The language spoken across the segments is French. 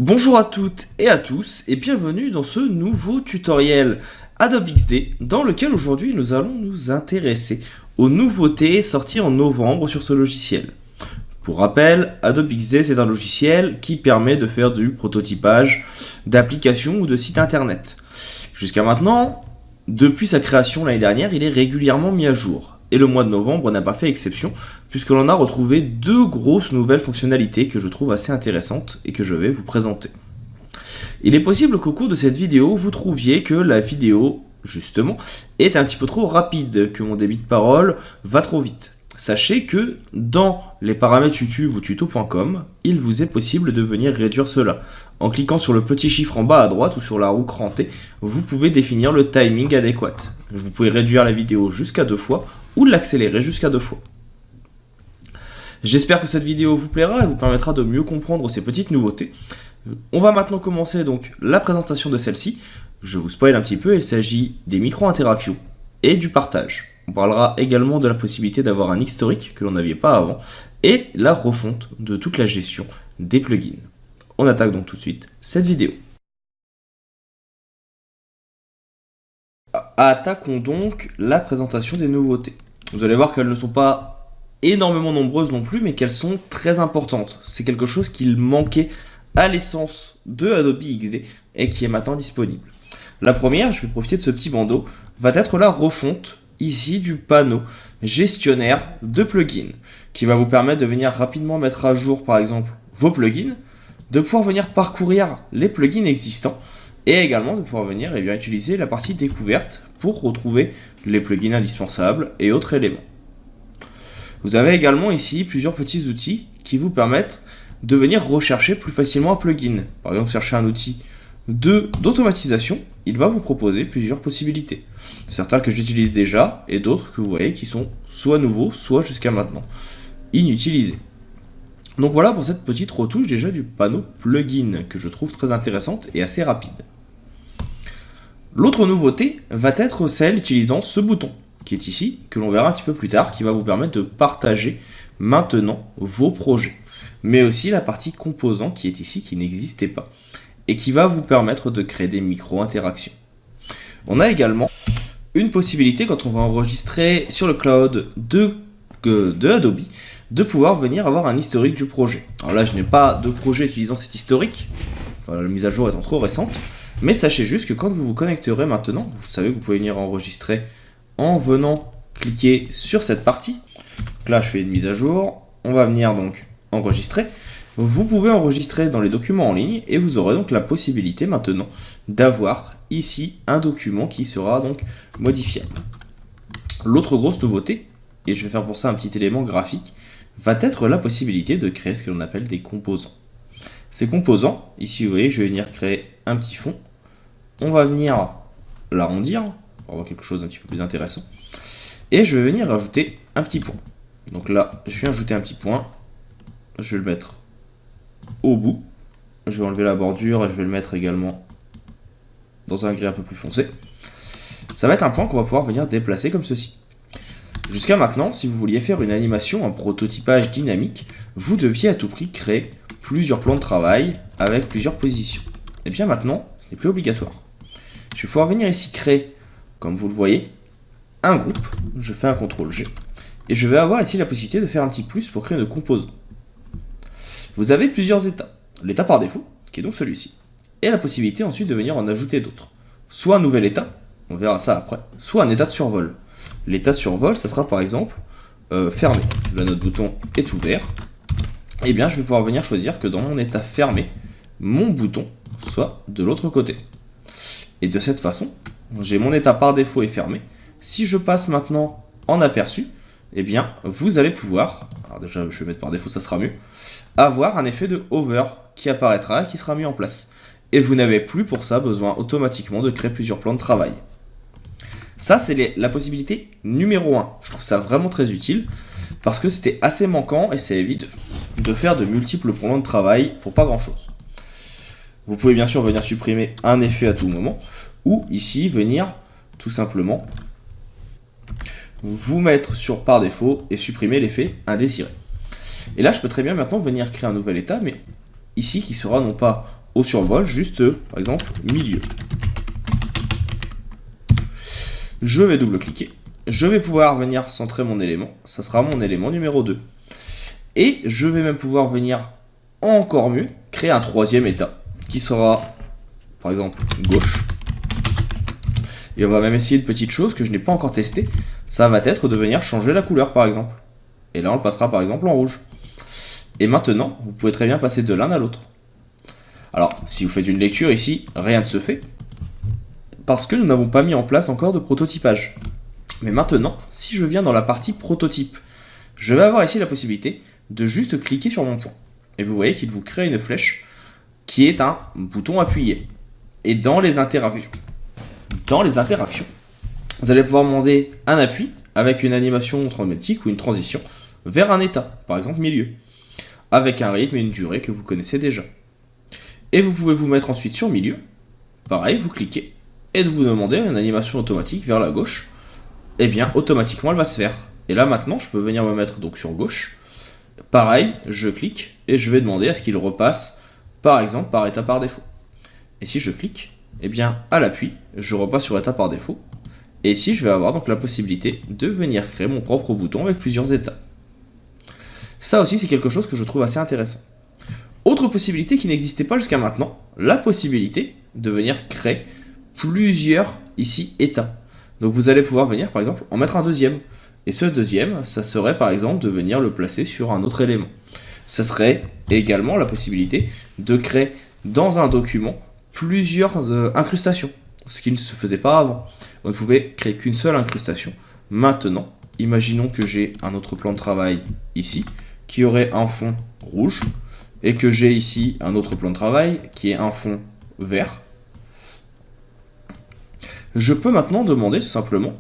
Bonjour à toutes et à tous et bienvenue dans ce nouveau tutoriel Adobe XD dans lequel aujourd'hui nous allons nous intéresser aux nouveautés sorties en novembre sur ce logiciel. Pour rappel, Adobe XD c'est un logiciel qui permet de faire du prototypage d'applications ou de sites internet. Jusqu'à maintenant, depuis sa création l'année dernière, il est régulièrement mis à jour. Et le mois de novembre n'a pas fait exception, puisque l'on a retrouvé deux grosses nouvelles fonctionnalités que je trouve assez intéressantes et que je vais vous présenter. Il est possible qu'au cours de cette vidéo, vous trouviez que la vidéo, justement, est un petit peu trop rapide, que mon débit de parole va trop vite. Sachez que dans les paramètres YouTube ou tuto.com, il vous est possible de venir réduire cela. En cliquant sur le petit chiffre en bas à droite ou sur la roue crantée, vous pouvez définir le timing adéquat. Vous pouvez réduire la vidéo jusqu'à 2 fois ou l'accélérer jusqu'à 2 fois. J'espère que cette vidéo vous plaira et vous permettra de mieux comprendre ces petites nouveautés. On va maintenant commencer donc la présentation de celle-ci. Je vous spoil un petit peu, il s'agit des micro-interactions et du partage. On parlera également de la possibilité d'avoir un historique que l'on n'avait pas avant et la refonte de toute la gestion des plugins. On attaque donc tout de suite cette vidéo. Attaquons donc la présentation des nouveautés. Vous allez voir qu'elles ne sont pas énormément nombreuses non plus, mais qu'elles sont très importantes. C'est quelque chose qui manquait à l'essence de Adobe XD et qui est maintenant disponible. La première, je vais profiter de ce petit bandeau, va être la refonte ici du panneau gestionnaire de plugins, qui va vous permettre de venir rapidement mettre à jour par exemple vos plugins, de pouvoir venir parcourir les plugins existants et également de pouvoir venir utiliser la partie découverte pour retrouver les plugins indispensables et autres éléments. Vous avez également ici plusieurs petits outils qui vous permettent de venir rechercher plus facilement un plugin. Par exemple, vous cherchez un outil d'automatisation, il va vous proposer plusieurs possibilités. Certains que j'utilise déjà et d'autres que vous voyez qui sont soit nouveaux, soit jusqu'à maintenant inutilisés. Donc voilà pour cette petite retouche déjà du panneau plugin que je trouve très intéressante et assez rapide. L'autre nouveauté va être celle utilisant ce bouton qui est ici, que l'on verra un petit peu plus tard, qui va vous permettre de partager maintenant vos projets. Mais aussi la partie composant qui est ici, qui n'existait pas, et qui va vous permettre de créer des micro-interactions. On a également une possibilité quand on va enregistrer sur le cloud de Adobe, de pouvoir venir avoir un historique du projet. Alors là, je n'ai pas de projet utilisant cet historique, enfin, la mise à jour étant trop récente, mais sachez juste que quand vous vous connecterez maintenant, vous savez que vous pouvez venir enregistrer en venant cliquer sur cette partie. Donc là, je fais une mise à jour, on va venir donc enregistrer. Vous pouvez enregistrer dans les documents en ligne et vous aurez donc la possibilité maintenant d'avoir ici un document qui sera donc modifiable. L'autre grosse nouveauté, et je vais faire pour ça un petit élément graphique, va être la possibilité de créer ce que l'on appelle des composants. Ces composants, ici vous voyez, je vais venir créer un petit fond. On va venir l'arrondir pour avoir quelque chose d'un petit peu plus intéressant. Et je vais venir rajouter un petit point. Donc là, je viens ajouter un petit point. Je vais le mettre au bout. Je vais enlever la bordure et je vais le mettre également dans un gris un peu plus foncé. Ça va être un point qu'on va pouvoir venir déplacer comme ceci. Jusqu'à maintenant, si vous vouliez faire une animation, un prototypage dynamique, vous deviez à tout prix créer plusieurs plans de travail avec plusieurs positions. Et bien maintenant, ce n'est plus obligatoire. Je vais pouvoir venir ici créer, comme vous le voyez, un groupe. Je fais un CTRL-G. Et je vais avoir ici la possibilité de faire un petit plus pour créer un composant. Vous avez plusieurs états. L'état par défaut, qui est donc celui-ci. Et la possibilité ensuite de venir en ajouter d'autres. Soit un nouvel état, on verra ça après, soit un état de survol. L'état de survol, ça sera par exemple fermé. Là, notre bouton est ouvert. Et bien, je vais pouvoir venir choisir que dans mon état fermé, mon bouton soit de l'autre côté. Et de cette façon, j'ai mon état par défaut est fermé. Si je passe maintenant en aperçu, eh bien, vous allez pouvoir, alors déjà je vais mettre par défaut, ça sera mieux, avoir un effet de hover qui apparaîtra et qui sera mis en place. Et vous n'avez plus pour ça besoin automatiquement de créer plusieurs plans de travail. Ça, c'est la possibilité numéro 1. Je trouve ça vraiment très utile parce que c'était assez manquant et ça évite de faire de multiples plans de travail pour pas grand chose. Vous pouvez bien sûr venir supprimer un effet à tout moment ou ici venir tout simplement vous mettre sur par défaut et supprimer l'effet indésiré. Et là, je peux très bien maintenant venir créer un nouvel état, mais ici qui sera non pas au survol, juste par exemple milieu. Je vais double-cliquer. Je vais pouvoir venir centrer mon élément. Ça sera mon élément numéro 2. Et je vais même pouvoir venir encore mieux créer un troisième état qui sera par exemple gauche. Et on va même essayer une petite chose que je n'ai pas encore testée. Ça va être de venir changer la couleur par exemple. Et là on le passera par exemple en rouge. Et maintenant vous pouvez très bien passer de l'un à l'autre. Alors si vous faites une lecture ici, rien ne se fait. Parce que nous n'avons pas mis en place encore de prototypage. Mais maintenant, si je viens dans la partie prototype, je vais avoir ici la possibilité de juste cliquer sur mon point. Et vous voyez qu'il vous crée une flèche qui est un bouton appuyé. Et dans les interactions, vous allez pouvoir demander un appui avec une animation automatique ou une transition vers un état, par exemple milieu, avec un rythme et une durée que vous connaissez déjà. Et vous pouvez vous mettre ensuite sur milieu, pareil, vous cliquez, et de vous demander une animation automatique vers la gauche, et bien automatiquement elle va se faire. Et là maintenant je peux venir me mettre donc sur gauche, pareil, je clique, et je vais demander à ce qu'il repasse par exemple par état par défaut. Et si je clique, et bien à l'appui, je repasse sur état par défaut, et ici je vais avoir donc la possibilité de venir créer mon propre bouton avec plusieurs états. Ça aussi c'est quelque chose que je trouve assez intéressant. Autre possibilité qui n'existait pas jusqu'à maintenant, la possibilité de venir créer plusieurs ici états. Donc vous allez pouvoir venir par exemple en mettre un deuxième. Et ce deuxième, ça serait par exemple de venir le placer sur un autre élément. Ça serait également la possibilité de créer dans un document plusieurs incrustations, ce qui ne se faisait pas avant. On ne pouvait créer qu'une seule incrustation. Maintenant, imaginons que j'ai un autre plan de travail ici, qui aurait un fond rouge, et que j'ai ici un autre plan de travail qui est un fond vert. Je peux maintenant demander tout simplement,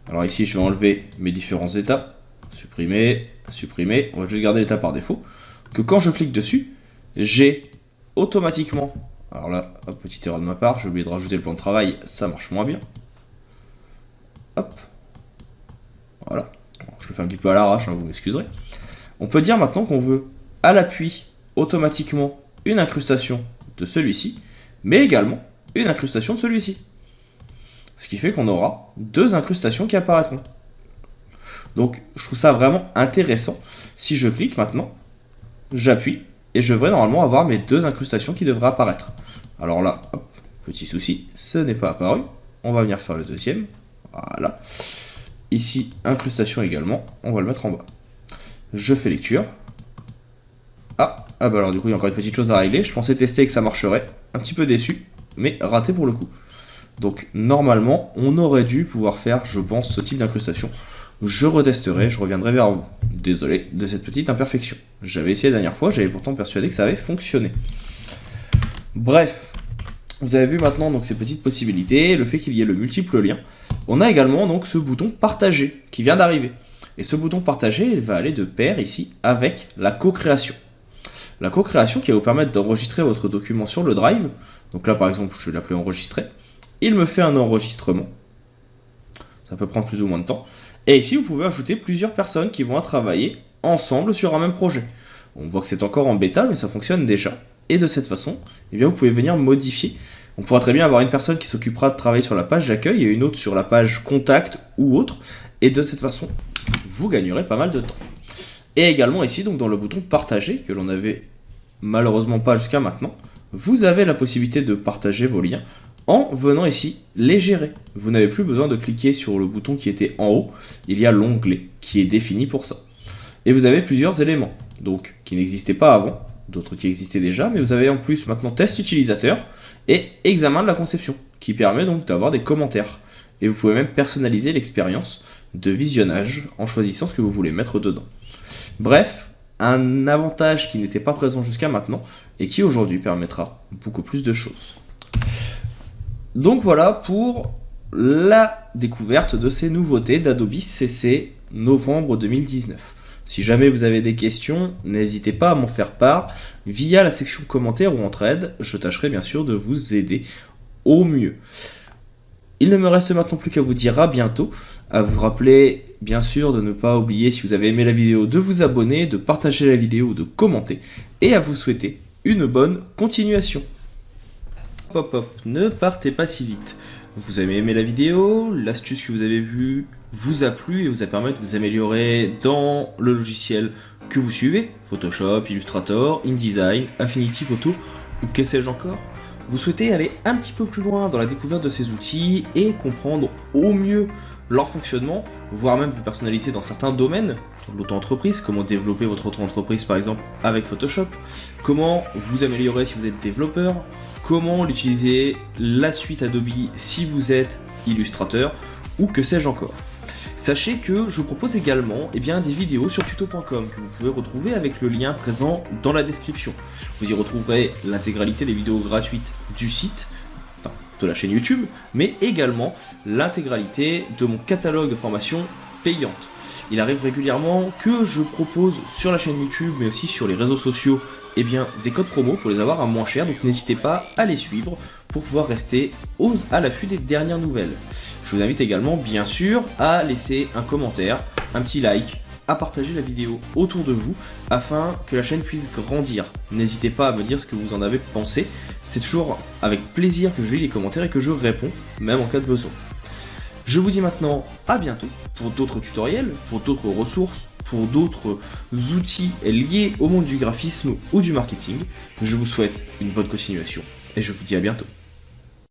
alors ici je vais enlever mes différents états, supprimer, supprimer, on va juste garder l'état par défaut, que quand je clique dessus, j'ai automatiquement, alors là, hop, petite erreur de ma part, j'ai oublié de rajouter le plan de travail, ça marche moins bien. Hop, voilà, je le fais un petit peu à l'arrache, hein, vous m'excuserez. On peut dire maintenant qu'on veut à l'appui automatiquement une incrustation de celui-ci, mais également une incrustation de celui-ci. Ce qui fait qu'on aura deux incrustations qui apparaîtront. Donc je trouve ça vraiment intéressant. Si je clique maintenant, j'appuie et je devrais normalement avoir mes deux incrustations qui devraient apparaître. Alors là, hop, petit souci, ce n'est pas apparu. On va venir faire le deuxième. Voilà. Ici, incrustation également. On va le mettre en bas. Je fais lecture. Ah bah alors du coup il y a encore une petite chose à régler. Je pensais tester que ça marcherait. Un petit peu déçu, mais raté pour le coup. Donc normalement, on aurait dû pouvoir faire, je pense, ce type d'incrustation. Je retesterai, je reviendrai vers vous. Désolé de cette petite imperfection. J'avais essayé la dernière fois, j'avais pourtant persuadé que ça avait fonctionné. Bref, vous avez vu maintenant donc ces petites possibilités, le fait qu'il y ait le multiple lien. On a également donc ce bouton partager qui vient d'arriver. Et ce bouton partager, il va aller de pair ici avec la co-création. La co-création qui va vous permettre d'enregistrer votre document sur le drive. Donc là par exemple, je vais l'appeler enregistrer. Il me fait un enregistrement. Ça peut prendre plus ou moins de temps. Et ici, vous pouvez ajouter plusieurs personnes qui vont travailler ensemble sur un même projet. On voit que c'est encore en bêta, mais ça fonctionne déjà. Et de cette façon, eh bien, vous pouvez venir modifier. On pourra très bien avoir une personne qui s'occupera de travailler sur la page d'accueil et une autre sur la page contact ou autre. Et de cette façon, vous gagnerez pas mal de temps. Et également ici, donc dans le bouton partager, que l'on n'avait malheureusement pas jusqu'à maintenant, vous avez la possibilité de partager vos liens en venant ici les gérer. Vous n'avez plus besoin de cliquer sur le bouton qui était en haut, il y a l'onglet qui est défini pour ça. Et vous avez plusieurs éléments, donc qui n'existaient pas avant, d'autres qui existaient déjà, mais vous avez en plus maintenant test utilisateur et examen de la conception, qui permet donc d'avoir des commentaires. Et vous pouvez même personnaliser l'expérience de visionnage en choisissant ce que vous voulez mettre dedans. Bref, un avantage qui n'était pas présent jusqu'à maintenant et qui aujourd'hui permettra beaucoup plus de choses. Donc voilà pour la découverte de ces nouveautés d'Adobe CC novembre 2019. Si jamais vous avez des questions, n'hésitez pas à m'en faire part via la section commentaires ou entraide. Je tâcherai bien sûr de vous aider au mieux. Il ne me reste maintenant plus qu'à vous dire à bientôt, à vous rappeler bien sûr de ne pas oublier, si vous avez aimé la vidéo, de vous abonner, de partager la vidéo, de commenter et à vous souhaiter une bonne continuation. Hop hop, ne partez pas si vite. Vous avez aimé la vidéo, l'astuce que vous avez vue vous a plu et vous a permis de vous améliorer dans le logiciel que vous suivez, Photoshop, Illustrator, InDesign, Affinity Photo ou que sais-je encore. Vous souhaitez aller un petit peu plus loin dans la découverte de ces outils et comprendre au mieux leur fonctionnement, voire même vous personnaliser dans certains domaines, l'auto-entreprise, comment développer votre auto-entreprise par exemple avec Photoshop, comment vous améliorer si vous êtes développeur, comment l'utiliser la suite Adobe si vous êtes illustrateur ou que sais-je encore. Sachez que je propose également des vidéos sur tuto.com que vous pouvez retrouver avec le lien présent dans la description. Vous y retrouverez l'intégralité des vidéos gratuites du site, de la chaîne YouTube, mais également l'intégralité de mon catalogue de formations payantes. Il arrive régulièrement que je propose sur la chaîne YouTube, mais aussi sur les réseaux sociaux, des codes promo pour les avoir à moins cher, donc n'hésitez pas à les suivre pour pouvoir rester à l'affût des dernières nouvelles. Je vous invite également, bien sûr, à laisser un commentaire, un petit like, à partager la vidéo autour de vous afin que la chaîne puisse grandir. N'hésitez pas à me dire ce que vous en avez pensé, c'est toujours avec plaisir que je lis les commentaires et que je réponds, même en cas de besoin. Je vous dis maintenant à bientôt pour d'autres tutoriels, pour d'autres ressources, pour d'autres outils liés au monde du graphisme ou du marketing. Je vous souhaite une bonne continuation et je vous dis à bientôt.